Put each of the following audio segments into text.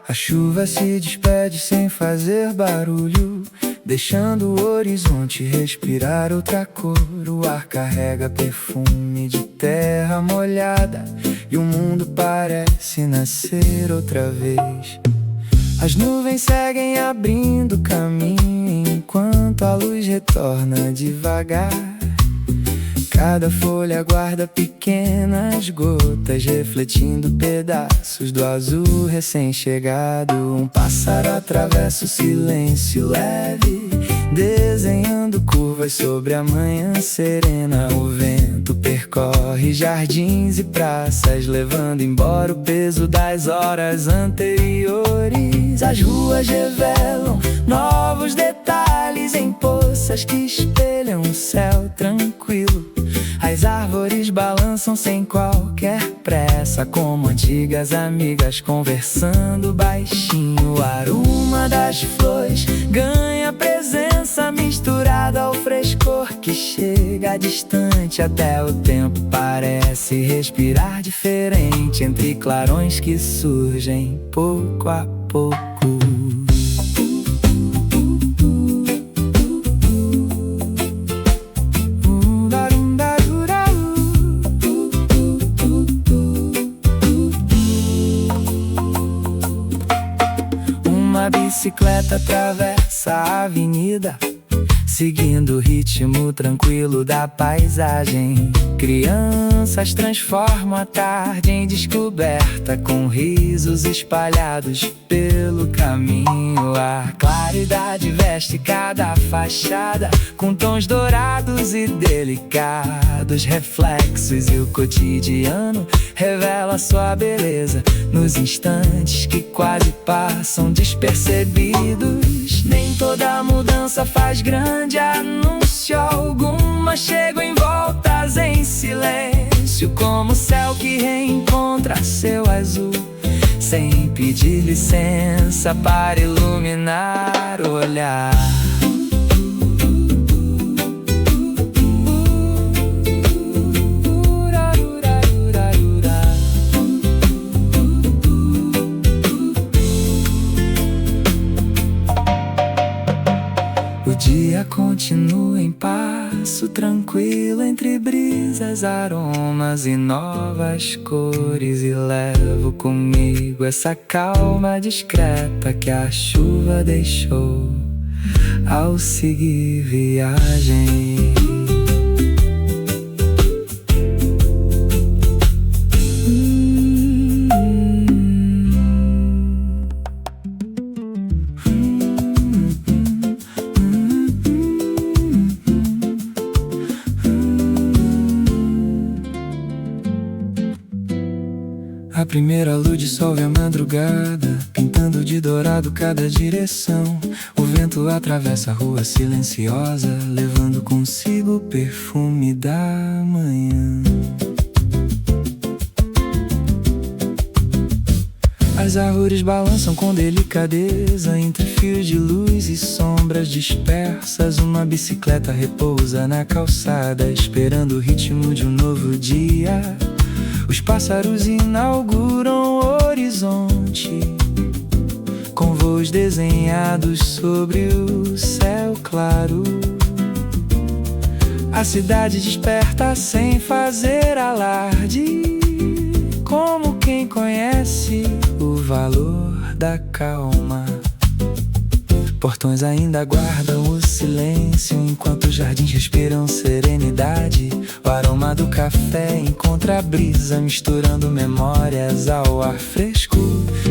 A chuva se despede sem fazer barulho, deixando o horizonte respirar outra cor. O ar carrega perfume de terra molhada e o mundo parece nascer outra vez. As nuvens seguem abrindo caminho enquanto a luz retorna devagar. Cada folha guarda pequenas gotas, refletindo pedaços do azul recém-chegado. Um pássaro atravessa o silêncio leve, desenhando curvas sobre a manhã serena. O vento percorre jardins e praças, levando embora o peso das horas anteriores. As ruas revelam novos detalhes em poças que espelham o céu tranquilo. As árvores balançam sem qualquer pressa, como antigas amigas conversando baixinho. O aroma das flores ganha presença, misturado ao frescor que chega distante. Até o tempo parece respirar diferente, entre clarões que surgem pouco a pouco. A bicicleta atravessa a avenida, seguindo o ritmo tranquilo da paisagem. Crianças transformam a tarde em descoberta, com risos espalhados pelo caminho. A claridade veste cada fachada, com tons dourados e delicados reflexos. E o cotidiano revela sua beleza nos instantes que quase passam despercebidos. Nem toda mudança faz grande anúncio, algumas chegam envoltas em silêncio, como o céu que reencontra seu azul, sem pedir licença para iluminar o olhar. O dia continua em passo tranquilo, entre brisas, aromas e novas cores. E levo comigo essa calma discreta que a chuva deixou ao seguir viagem. A primeira luz dissolve a madrugada, pintando de dourado cada direção. O vento atravessa a rua silenciosa, levando consigo o perfume da manhã. As árvores balançam com delicadeza entre fios de luz e sombras dispersas. Uma bicicleta repousa na calçada, esperando o ritmo de um novo dia. Os pássaros inauguram o horizonte, com voos desenhados sobre o céu claro. A cidade desperta sem fazer alarde, como quem conhece o valor da calma. Portões ainda guardam o silêncio, enquanto os jardins respiram serenidade. O aroma do café encontra a brisa, misturando memórias ao ar fresco.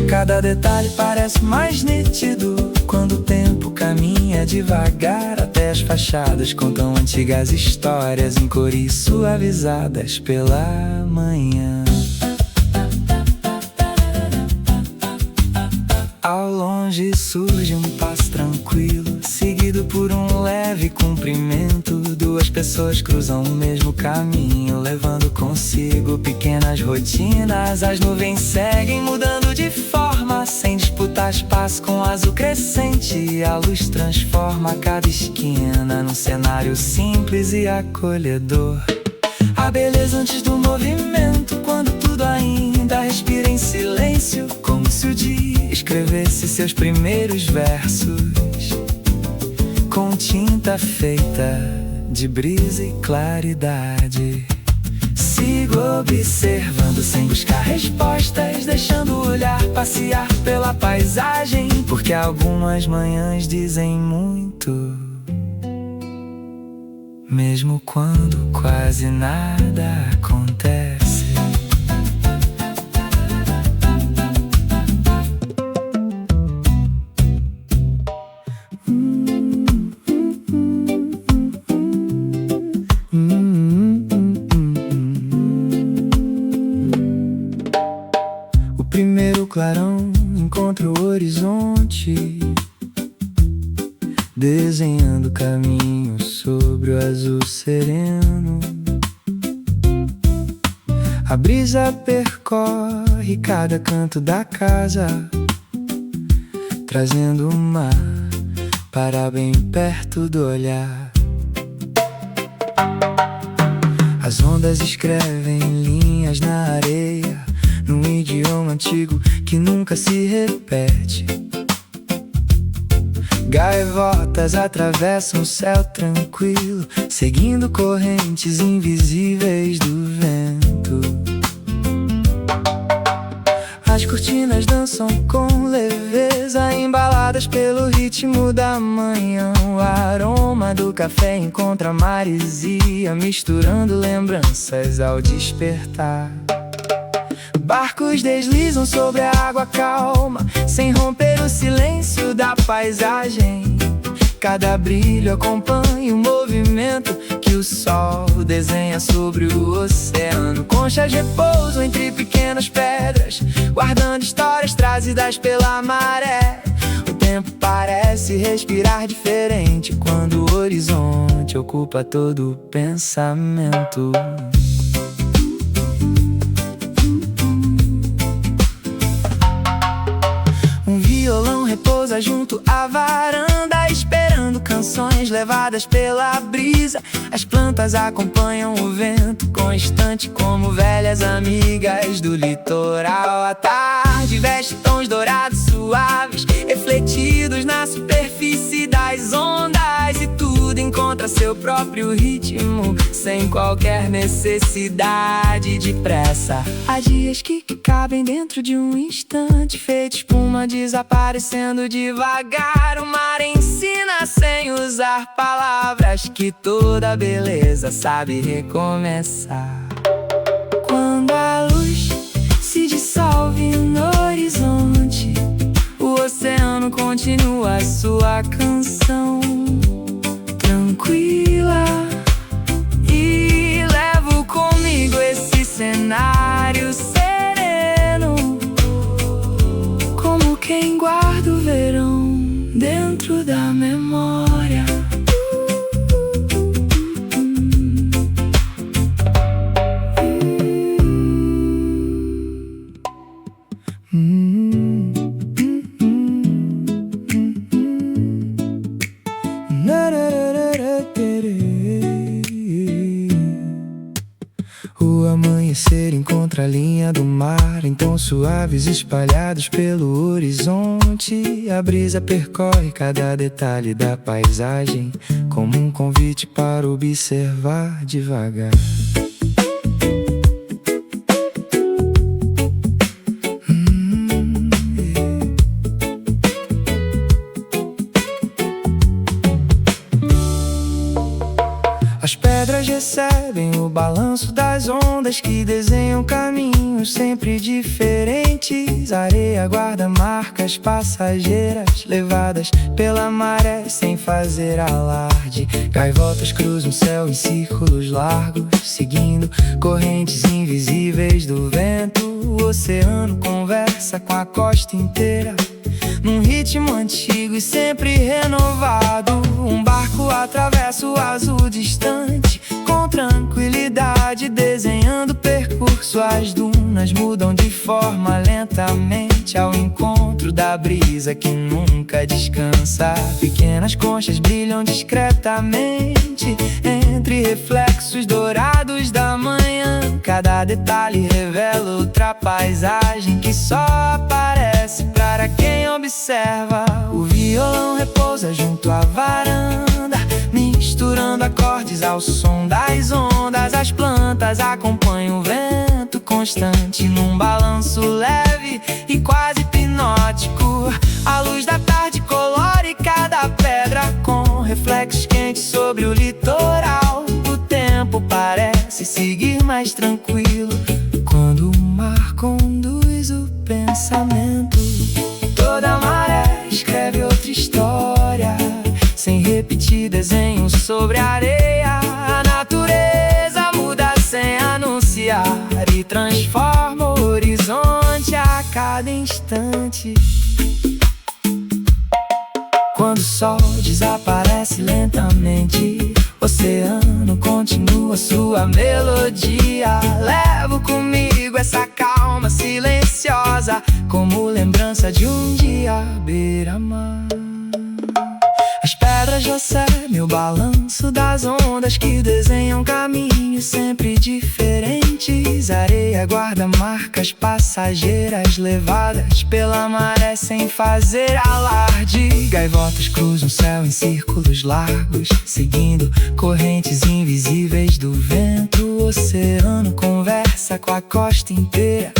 Cada detalhe parece mais nítido quando o tempo caminha devagar. Até as fachadas contam antigas histórias em cores suavizadas pela manhã. Ao longe surge um passo tranquilo, seguido por um leve cumprimento. Duas pessoas cruzam o mesmo caminho, levando consigo pequenas rotinas. As nuvens seguem mudando de forma, sem disputar espaço com o azul crescente. A luz transforma cada esquina num cenário simples e acolhedor. A beleza antes do movimento, quando tudo ainda respira em silêncio, como se o dia escrevesse seus primeiros versos com tinta feita de brisa e claridade. Sigo observando sem buscar respostas, deixando o olhar passear pela paisagem, porque algumas manhãs dizem muito, mesmo quando quase nada acontece. O primeiro clarão encontra o horizonte, desenhando caminhos sobre o azul sereno. A brisa percorre cada canto da casa, trazendo o mar para bem perto do olhar. As ondas escrevem linhas na areia, num idioma antigo que nunca se repete. Gaivotas atravessam o céu tranquilo, seguindo correntes invisíveis do vento. As cortinas dançam com leveza, embaladas pelo ritmo da manhã. O aroma do café encontra maresia, misturando lembranças ao despertar. Barcos deslizam sobre a água calma, sem romper o silêncio da paisagem. Cada brilho acompanha o movimento que o sol desenha sobre o oceano. Conchas repousam entre pequenas pedras, guardando histórias trazidas pela maré. O tempo parece respirar diferente quando o horizonte ocupa todo o pensamento. Um violão repousa junto à varanda, esperando canções levadas pela brisa. As plantas acompanham o vento constante como velhas amigas do litoral. A tarde veste tons dourados suaves, refletidos na superfície das ondas. E tudo encontra seu próprio ritmo, sem qualquer necessidade de pressa. Há dias que cabem dentro de um instante, feito espuma desaparecendo devagar. O mar ensina sem usar palavras que toda beleza sabe recomeçar. Quando a luz se dissolve no horizonte, o oceano continua sua canção tranquila, e levo comigo esse cenário sereno, como quem guarda o verão dentro da memória. O amanhecer encontra a linha do mar em tons suaves espalhados pelo horizonte. A brisa percorre cada detalhe da paisagem, como um convite para observar devagar. As pedras recebem o balanço das ondas que desenham caminhos sempre diferentes. A areia guarda marcas passageiras, levadas pela maré sem fazer alarde. Gaivotas cruzam o céu em círculos largos, seguindo correntes invisíveis do vento. O oceano conversa com a costa inteira, num ritmo antigo e sempre renovado. Um barco atravessa o azul distante, com tranquilidade, desenhando percurso. As dunas mudam de forma lentamente, ao encontro da brisa que nunca descansa. Pequenas conchas brilham discretamente entre reflexos dourados da manhã. Cada detalhe revela outra paisagem que só aparece para para quem observa. O violão repousa junto à varanda, misturando acordes ao som das ondas. As plantas acompanham o vento constante num balanço leve e quase hipnótico. A luz da tarde colore cada pedra com reflexos quentes sobre o litoral. O tempo parece seguir mais tranquilo quando o mar conduz o pensamento. Toda maré escreve outra história, sem repetir desenhos sobre a areia. A natureza muda sem anunciar e transforma o horizonte a cada instante. Quando o sol desaparece lentamente, o oceano continua sua melodia. Levo comigo essa calma silenciosa, como lembrança de um dia à beira-mar. As pedras recebem o balanço das ondas que desenham caminhos sempre diferentes. A areia guarda marcas passageiras levadas pela maré sem fazer alarde. Gaivotas cruzam o céu em círculos largos, seguindo correntes invisíveis do vento. O oceano conversa com a costa inteira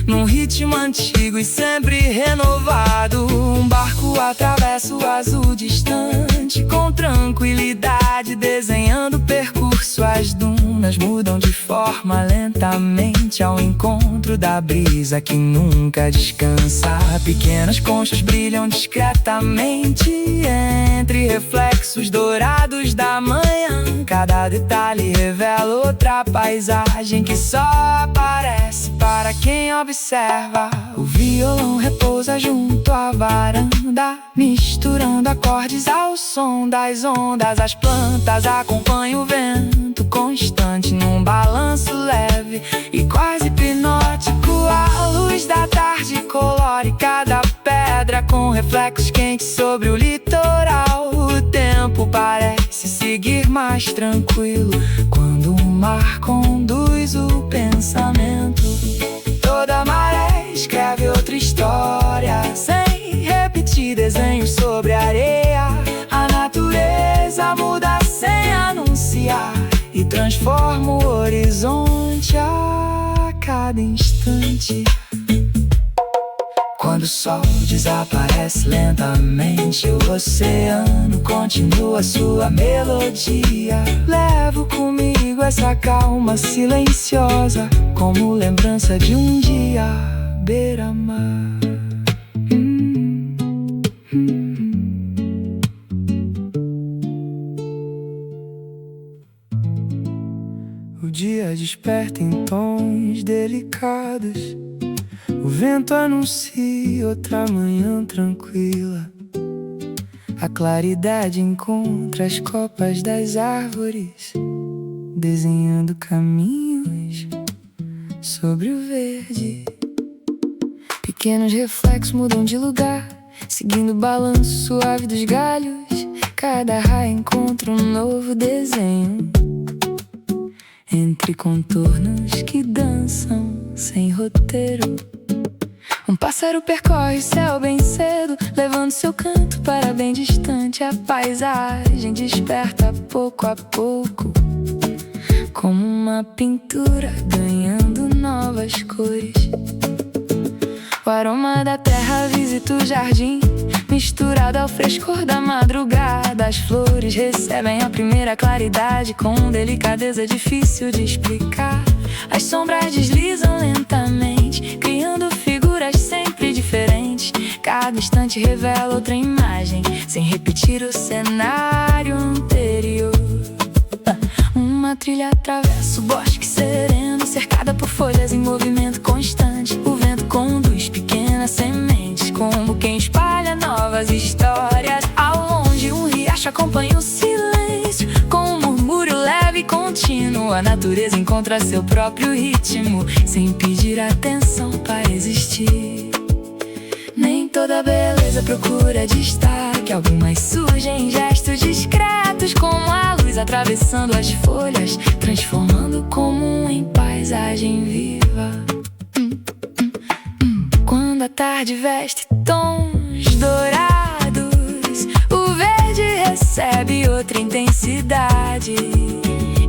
num ritmo antigo e sempre renovado. Um barco atravessa o azul distante com tranquilidade, desenhando percurso. As dunas mudam de forma lentamente ao encontro da brisa que nunca descansa. Pequenas conchas brilham discretamente entre reflexos dourados da manhã. Cada detalhe revela outra paisagem que só aparece para quem observa. O violão repousa junto à varanda, misturando acordes ao som das ondas. As plantas acompanham o vento constante num balanço leve e quase hipnótico. A luz da tarde colore cada pedra com reflexos quentes sobre o litoral. O tempo parece seguir mais tranquilo quando o mar conduz o pensamento. Toda maré escreve outra história, sem repetir desenhos sobre a areia. A natureza muda sem anunciar e transforma o horizonte a cada instante. Quando o sol desaparece lentamente, o oceano continua sua melodia. Levo comigo essa calma silenciosa, como lembrança de um dia à beira-mar. O dia desperta em tons delicados. O vento anuncia outra manhã tranquila. A claridade encontra as copas das árvores, desenhando caminhos sobre o verde. Pequenos reflexos mudam de lugar, seguindo o balanço suave dos galhos. Cada raio encontra um novo desenho, entre contornos que dançam sem roteiro. Um pássaro percorre o céu bem cedo, levando seu canto para bem distante. A paisagem desperta pouco a pouco, como uma pintura ganhando novas cores. O aroma da terra visita o jardim, misturado ao frescor da madrugada. As flores recebem a primeira claridade com delicadeza difícil de explicar. As sombras deslizam lentamente, criando figuras sempre diferentes. Cada instante revela outra imagem, sem repetir o cenário anterior. Uma trilha atravessa o bosque sereno, cercada por folhas em movimento constante. O vento conduz pequenas sementes, como quem espalha novas histórias. Ao longe um riacho acompanha o silêncio, com um murmúrio leve e contínuo. A natureza encontra seu próprio ritmo, sem pedir atenção para existir. Nem toda beleza procura destaque, algumas surgem em gestos discretos, como a luz atravessando as folhas, transformando o comum em paisagem viva. Quando a tarde veste tons dourados, o verde recebe outra intensidade.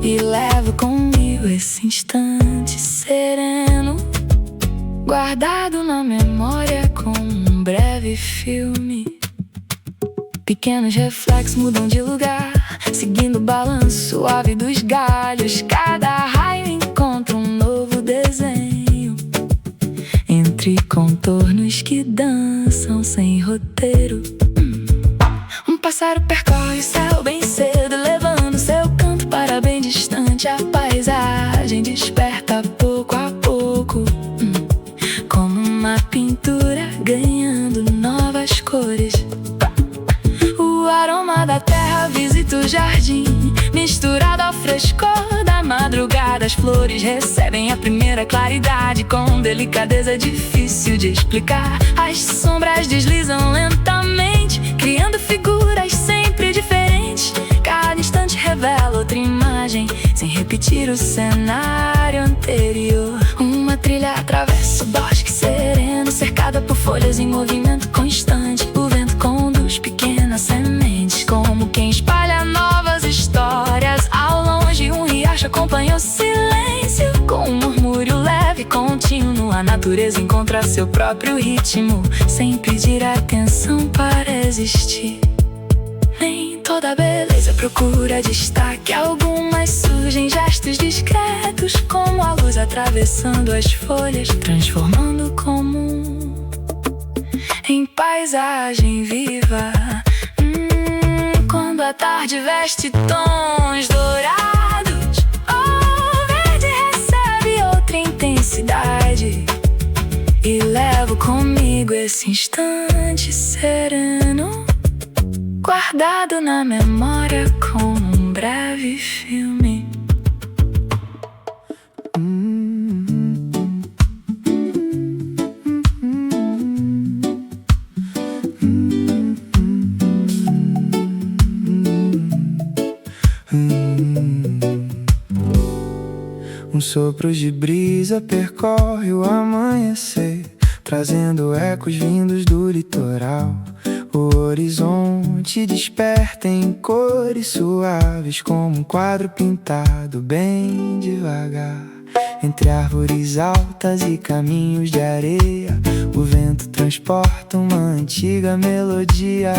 E levo comigo esse instante sereno, guardado na memória como um breve filme. Pequenos reflexos mudam de lugar, seguindo o balanço suave dos galhos. Cada raio encontra um novo desenho, entre contornos que dançam sem roteiro. Um pássaro percorre o céu bem cedo, levando seu canto para bem distante. A paisagem desperta pouco a pouco, como uma pintura ganhando novas cores. O aroma da terra visita o jardim, misturado ao frescor da madrugada. As flores recebem a primeira claridade, com delicadeza difícil de explicar. As sombras deslizam lentamente, criando figuras sempre diferentes. Cada instante revela outra imagem, sem repetir o cenário anterior. Uma trilha atravessa o bosque sereno, cercada por folhas em movimento constante. O vento conduz pequenas sementes, como quem espalha novas histórias. Ao longe um riacho acompanha o silêncio, com um murmúrio leve e contínuo. A natureza encontra seu próprio ritmo, sem pedir atenção para existir. Nem toda beleza procura destaque, algumas surgem gestos discretos, como a luz atravessando as folhas, transformando o comum em paisagem viva. Quando a tarde veste tons dourados, o verde recebe outra intensidade. E levo comigo esse instante sereno, guardado na memória como um breve filme. Um sopro de brisa percorre o amanhecer, trazendo ecos vindos do litoral. O horizonte desperta em cores suaves, como um quadro pintado bem devagar. Entre árvores altas e caminhos de areia, o vento transporta uma antiga melodia.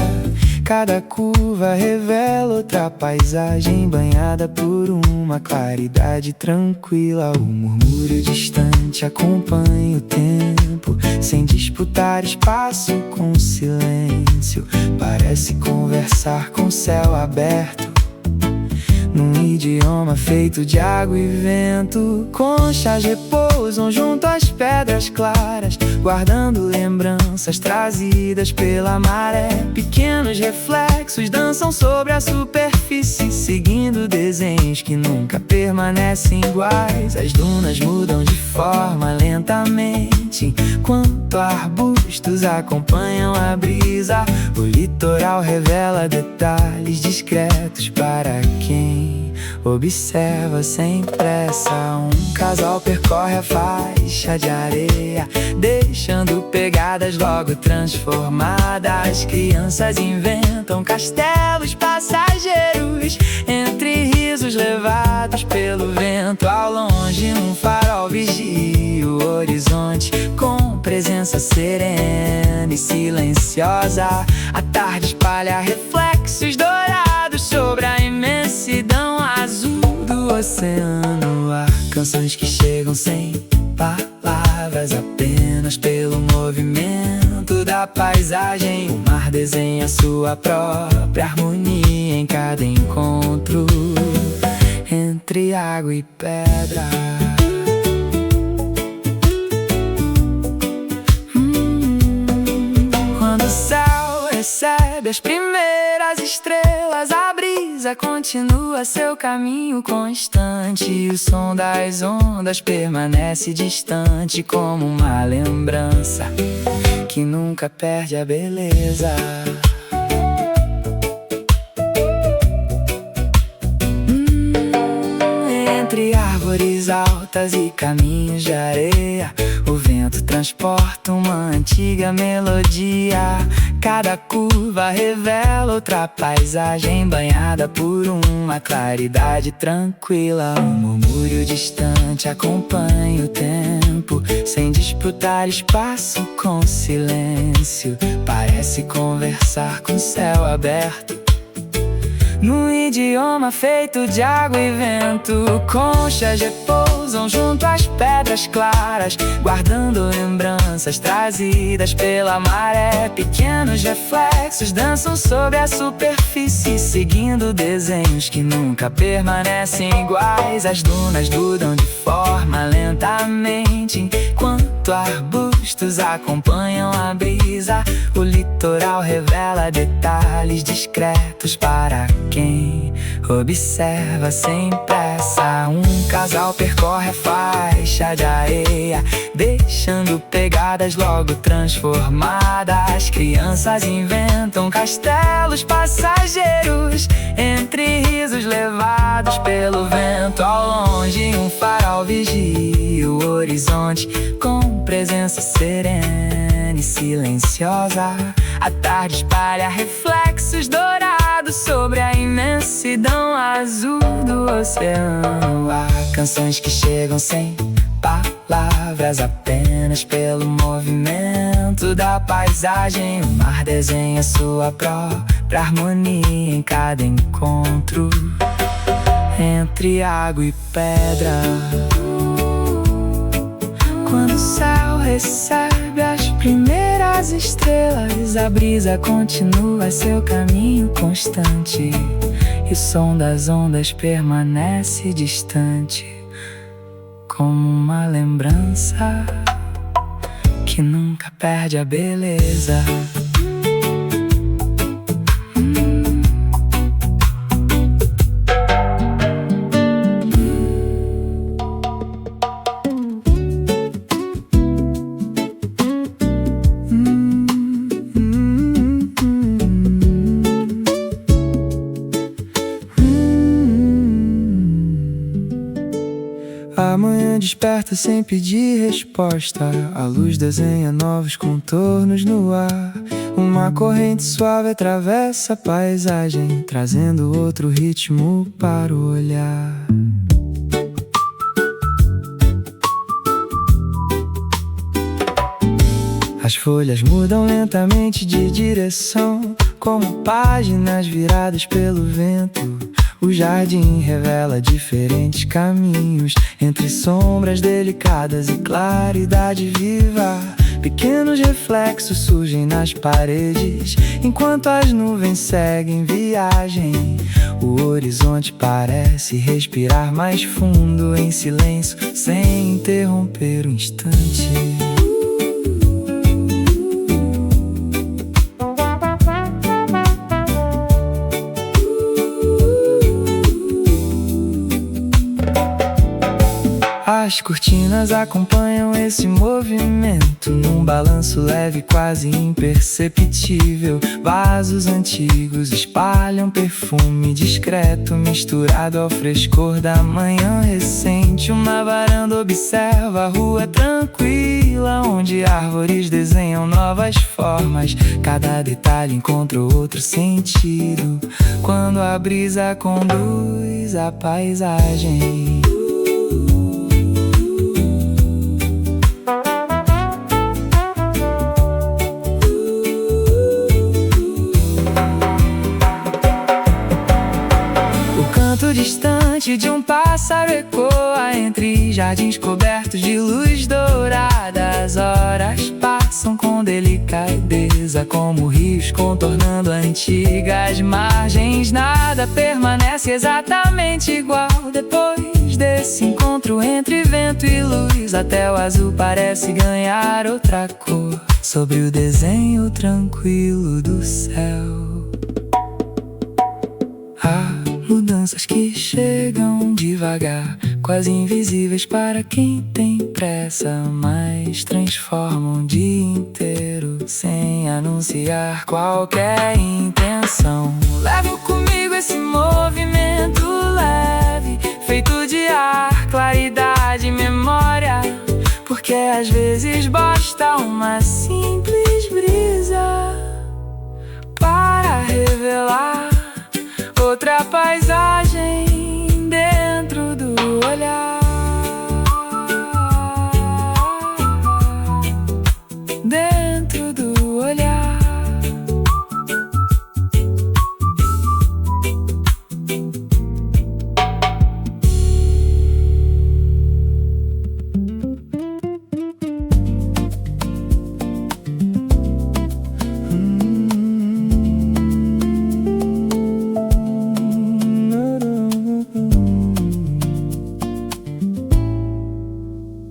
Cada curva revela outra paisagem, banhada por uma claridade tranquila. O murmúrio distante acompanha o tempo, sem disputar espaço com o silêncio. Parece conversar com o céu aberto, num idioma feito de água e vento. Conchas repousam junto às pedras claras, guardando lembranças trazidas pela maré. Pequenos reflexos dançam sobre a superfície, seguindo desenhos que nunca permanecem iguais. As dunas mudam de forma lentamente, enquanto arbustos acompanham a brisa. O litoral revela detalhes discretos para quem observa sem pressa. Um casal percorre a faixa de areia, deixando pegadas logo transformadas. Crianças inventam castelos passageiros, entre risos levados pelo vento. Ao longe um farol vigia o horizonte, com presença serena e silenciosa. A tarde espalha reflexos dourados sobre a imensidão azul do oceano. Há canções que chegam sem palavras, apenas pelo movimento da paisagem. O mar desenha sua própria harmonia em cada encontro entre água e pedra. Quando o céu recebe as primeiras estrelas, a brisa continua seu caminho constante. O som das ondas permanece distante, como uma lembrança que nunca perde a beleza. Entre árvores altas e caminhos de areia, o vento vento transporta uma antiga melodia. Cada curva revela outra paisagem banhada por uma claridade tranquila. Um murmúrio distante acompanha o tempo, sem disputar espaço com silêncio. Parece conversar com o céu aberto, num idioma feito de água e vento. Conchas repousam junto às pedras claras, guardando lembranças trazidas pela maré. Pequenos reflexos dançam sobre a superfície, seguindo desenhos que nunca permanecem iguais. As dunas mudam de forma lentamente, enquanto arbustos acompanham a brisa. O litoral revela detalhes discretos para quem observa sem pressa. Um casal percorre a faixa de areia, deixando pegadas logo transformadas. Crianças inventam castelos passageiros, entre risos levados pelo vento. Ao longe um farol vigia o horizonte, com presença serena e silenciosa. A tarde espalha reflexos dourados sobre a imensidão azul do oceano. Há canções que chegam sem palavras, apenas pelo movimento da paisagem. O mar desenha sua própria harmonia em cada encontro entre água e pedra. Quando o céu recebe as primeiras estrelas, a brisa continua seu caminho constante, e o som das ondas permanece distante, como uma lembrança que nunca perde a beleza. A manhã desperta sem pedir resposta, a luz desenha novos contornos no ar. Uma corrente suave atravessa a paisagem, trazendo outro ritmo para o olhar. As folhas mudam lentamente de direção, como páginas viradas pelo vento. O jardim revela diferentes caminhos, entre sombras delicadas e claridade viva. Pequenos reflexos surgem nas paredes, enquanto as nuvens seguem viagem. O horizonte parece respirar mais fundo, em silêncio, sem interromper o instante. As cortinas acompanham esse movimento, num balanço leve, quase imperceptível. Vasos antigos espalham perfume discreto, misturado ao frescor da manhã recente. Uma varanda observa a rua tranquila, onde árvores desenham novas formas. Cada detalhe encontra outro sentido, quando a brisa conduz a paisagem. Distante de um pássaro ecoa entre jardins cobertos de luz dourada. As horas passam com delicadeza, como rios contornando antigas margens. Nada permanece exatamente igual depois desse encontro entre vento e luz. Até o azul parece ganhar outra cor sobre o desenho tranquilo do céu. Mudanças que chegam devagar, quase invisíveis para quem tem pressa, mas transformam o dia inteiro sem anunciar qualquer intenção. Levo comigo esse movimento leve, feito de ar, claridade e memória, porque que às vezes basta uma simples brisa para revelar outra paisagem dentro do olhar. Dentro do olhar.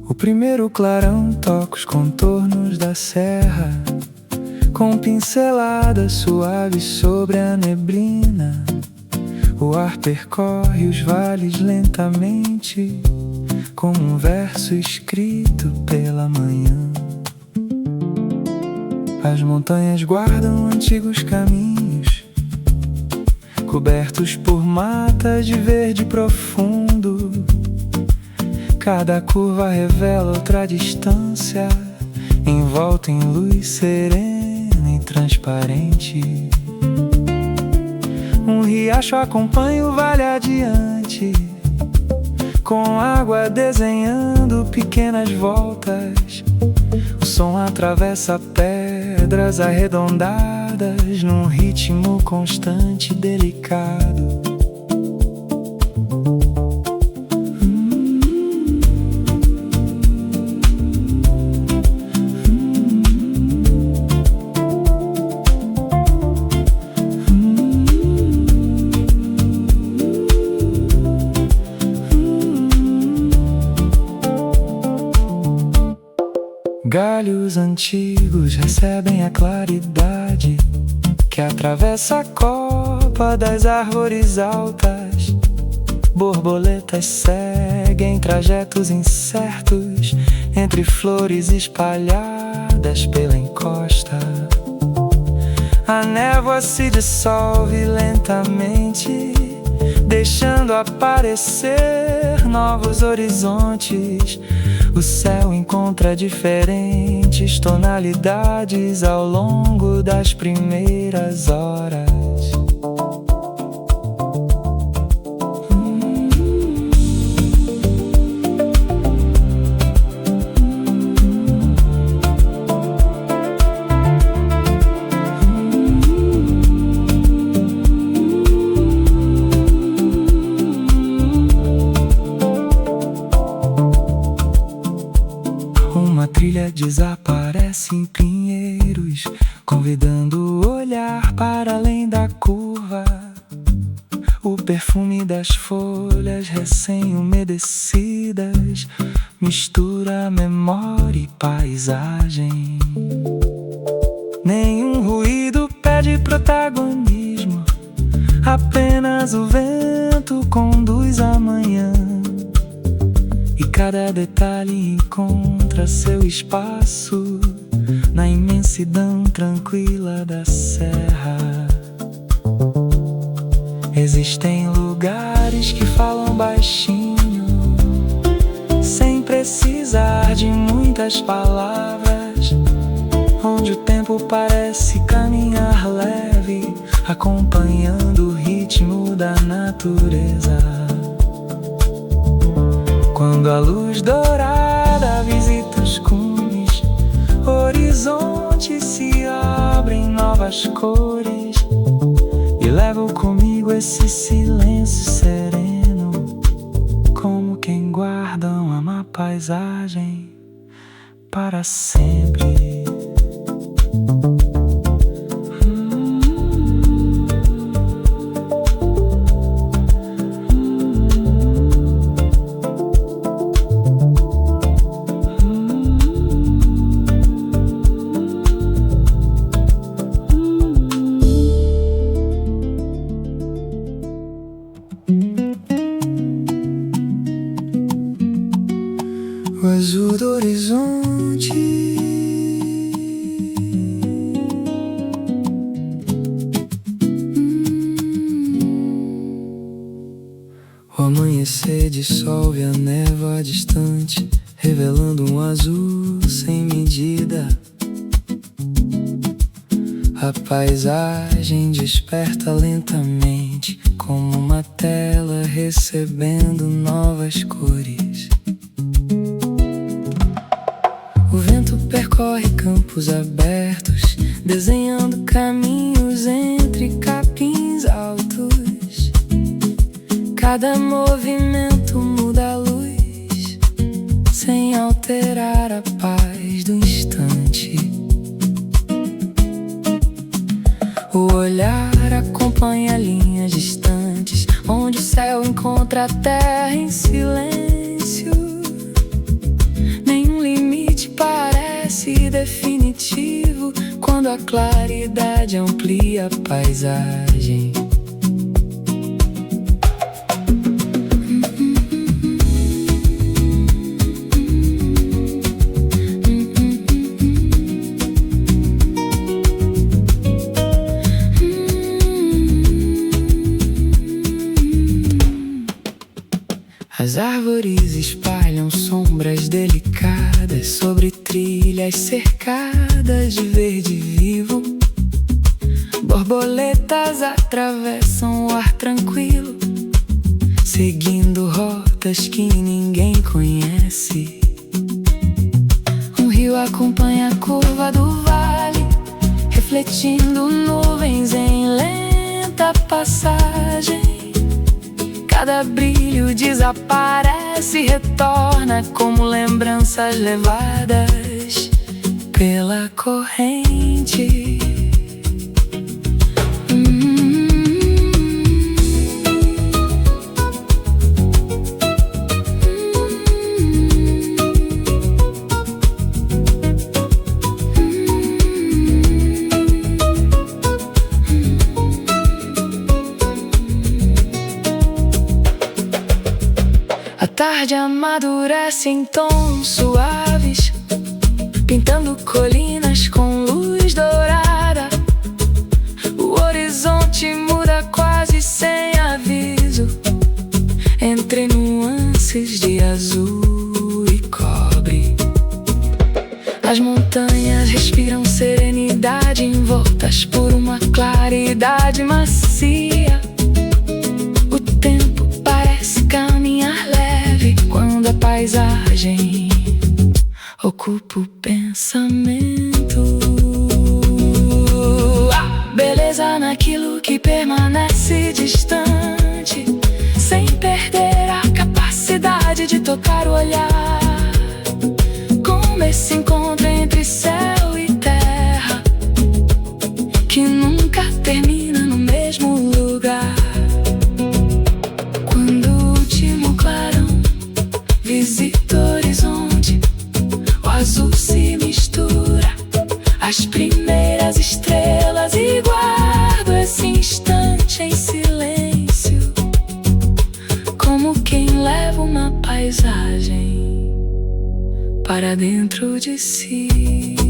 O primeiro clarão toca os contornos da serra, com pinceladas suaves sobre a neblina. O ar percorre os vales lentamente, como um verso escrito pela manhã. As montanhas guardam antigos caminhos, cobertos por matas de verde profundo. Cada curva revela outra distância, envolta em luz serena e transparente. Um riacho acompanha o vale adiante, com água desenhando pequenas voltas. O som atravessa pedras arredondadas num ritmo constante e delicado. Galhos antigos recebem a claridade que atravessa a copa das árvores altas. Borboletas seguem trajetos incertos entre flores espalhadas pela encosta. A névoa se dissolve lentamente, deixando aparecer novos horizontes. O céu encontra diferentes tonalidades ao longo das primeiras horas. Uma trilha desaparece em pinheiros, convidando o olhar para além da curva. O perfume das folhas recém-umedecidas mistura memória e paisagem. Nenhum ruído pede protagonismo, apenas o vento conduz a manhã. E cada detalhe encontra seu espaço na imensidão tranquila da serra. Existem lugares que falam baixinho, sem precisar de muitas palavras, onde o tempo parece caminhar leve, acompanhando o ritmo da natureza. Quando a luz dourada visita os cumes, horizontes se abrem novas cores, e levo comigo esse silêncio sereno, como quem guarda uma paisagem para sempre. O azul do horizonte, o amanhecer dissolve a névoa distante, revelando um azul sem medida. A paisagem desperta lentamente, como uma tela recebendo novas cores. O vento percorre campos abertos, desenhando caminhos entre capins altos. Cada movimento muda a luz, sem alterar a paz do instante. O olhar acompanha linhas distantes, onde o céu encontra a terra em silêncio. Nenhum limite parece definitivo quando a claridade amplia a paisagem. As árvores espalham sombras delicadas sobre trilhas cercadas de verde vivo. Borboletas atravessam o ar tranquilo, seguindo rotas que ninguém conhece. Um rio acompanha a curva do vale, refletindo nuvens em lenta passagem. Cada brilho desaparece e retorna como lembranças levadas pela corrente. A tarde amadurece em tons suaves, pintando colinas com luz dourada. O horizonte muda quase sem aviso, entre nuances de azul e cobre. As montanhas respiram serenidade, envoltas por uma claridade macia. O tempo parece caminhar leve quando a paisagem ocupa o pensamento. A beleza naquilo que permanece distante, sem perder a capacidade de tocar o olhar. Como esse encontro entre céu e terra, que nunca termina no mesmo lugar. Visita o horizonte, o azul se mistura às primeiras estrelas e guardo esse instante em silêncio, como quem leva uma paisagem para dentro de si.